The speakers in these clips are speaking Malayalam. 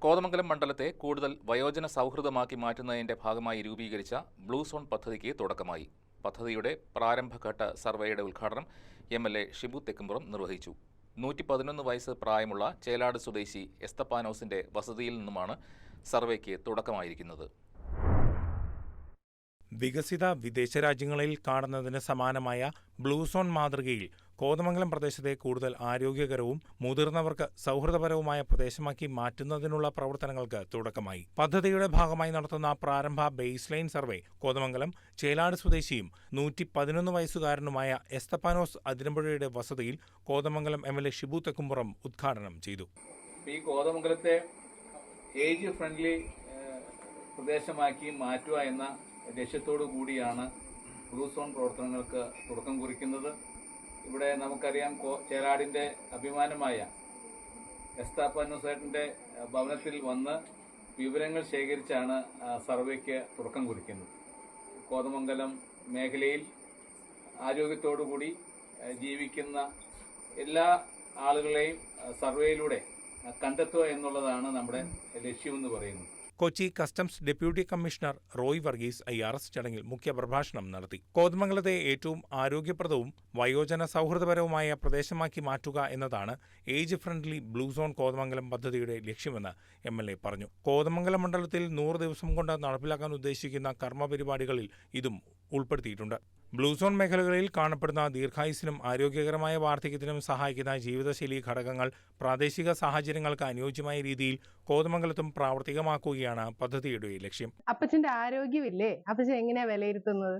കോതമംഗലം മണ്ഡലത്തെ കൂടുതൽ വയോജന സൗഹൃദമാക്കി മാറ്റുന്നതിന്റെ ഭാഗമായി രൂപീകരിച്ച ബ്ലൂ സോൺ പദ്ധതിക്ക് തുടക്കമായി. പദ്ധതിയുടെ പ്രാരംഭഘട്ട സർവേയുടെ ഉദ്ഘാടനം എം.എൽ.എ. ഷിബു തെക്കുംപുറം നിർവഹിച്ചു. 111 വയസ്സ് പ്രായമുള്ള ചേലാട് സ്വദേശി എസ്തപ്പാനോസിന്റെ വസതിയിൽ നിന്നുമാണ് സർവേക്ക് തുടക്കമായിരിക്കുന്നത്. വികസിത വിദേശ രാജ്യങ്ങളിൽ കാണുന്നതിന് സമാനമായ ബ്ലൂ സോൺ മാതൃകയിൽ കോതമംഗലം പ്രദേശത്തെ കൂടുതൽ ആരോഗ്യകരവും മുതിർന്നവർക്ക് സൗഹൃദപരവുമായ പ്രദേശമാക്കി മാറ്റുന്നതിനുള്ള പ്രവർത്തനങ്ങൾക്ക് തുടക്കമായി. പദ്ധതിയുടെ ഭാഗമായി നടത്തുന്ന പ്രാരംഭ base line survey Kothamangalam Chelad സ്വദേശിയും 111 വയസ്സുകാരനുമായ എസ്തപ്പാനോസ് അതിരമ്പുഴയുടെ വസതിയിൽ കോതമംഗലം എം.എൽ.എ. ഷിബു തെക്കുംപുറം ഉദ്ഘാടനം ചെയ്തു. ഈ കോതമംഗലത്തെ ഏജ് ഫ്രണ്ട്ലി പ്രദേശമാക്കി മാറ്റുക എന്ന ലക്ഷ്യത്തോടു കൂടിയാണ് ബ്ലൂ സോൺ പ്രവർത്തനങ്ങൾക്ക് തുടക്കം കുറിക്കുന്നത്. ഇവിടെ നമുക്കറിയാം, ചേലാടിന്റെ അഭിമാനമായ എസ്തപ്പാനോസേട്ടന്റെ ഭവനത്തിൽ വന്ന് വിവരങ്ങൾ ശേഖരിച്ചാണ് സർവേക്ക് തുടക്കം കുറിക്കുന്നത്. കോതമംഗലം മേഖലയിൽ ആരോഗ്യത്തോടുകൂടി ജീവിക്കുന്ന എല്ലാ ആളുകളെയും സർവേയിലൂടെ കണ്ടെത്തുക എന്നുള്ളതാണ് നമ്മുടെ ലക്ഷ്യമെന്ന് പറയുന്നത്. Kochi customs deputy commissioner Roy Varghese IRS ചടങ്ങിൽ മുഖ്യപ്രഭാഷണം നടത്തി. കോതമംഗലത്തെ ഏറ്റവും ആരോഗ്യപ്രദവും വയോജന സൗഹൃദപരവുമായ പ്രദേശമാക്കി മാറ്റുക എന്നതാണ് age friendly blue zone Kothamangalam പദ്ധതിയുടെ ലക്ഷ്യമെന്ന് MLA പറഞ്ഞു. കോതമംഗലം മണ്ഡലത്തിൽ 100 ദിവസം കൊണ്ട് നടപ്പിലാക്കാൻ ഉദ്ദേശിക്കുന്ന കർമ്മപരിപാടികളിൽ ഇതും ഉൾപ്പെടുത്തിയിട്ടുണ്ട്. ബ്ലൂ സോൺ മേഖലകളിൽ കാണപ്പെടുന്ന ദീർഘായുസ്സിനും ആരോഗ്യകരമായ വാർദ്ധക്യത്തിനും സഹായിക്കുന്ന ജീവിതശൈലി ഘടകങ്ങൾ പ്രാദേശിക സാഹചര്യങ്ങൾക്ക് അനുയോജ്യമായ രീതിയിൽ കോതമംഗലത്തും പ്രാവർത്തികമാക്കുകയാണ് പദ്ധതിയുടെ ലക്ഷ്യം. അപ്പച്ചന്റെ ആരോഗ്യമില്ലേ? അപ്പച്ചൻ എങ്ങനെയാ വിലയിരുത്തുന്നത്?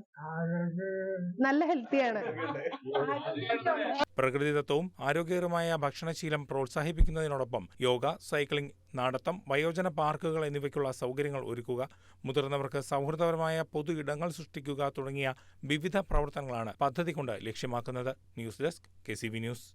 നല്ല ഹെൽത്തിയാണ്. പ്രകൃതിദത്തവും ആരോഗ്യകരമായ ഭക്ഷണശീലം പ്രോത്സാഹിപ്പിക്കുന്നതിനോടൊപ്പം യോഗ, സൈക്ലിംഗ്, നടത്തം, വയോജന പാർക്കുകൾ എന്നിവയ്ക്കുള്ള സൗകര്യങ്ങൾ ഒരുക്കുക, മുതിർന്നവർക്ക് സൗഹൃദപരമായ പൊതു ഇടങ്ങൾ സൃഷ്ടിക്കുക തുടങ്ങിയ വിവിധ പ്രവർത്തനങ്ങളാണ് പദ്ധതി കൊണ്ട് ലക്ഷ്യമാക്കുന്നത്. News desk KCV news.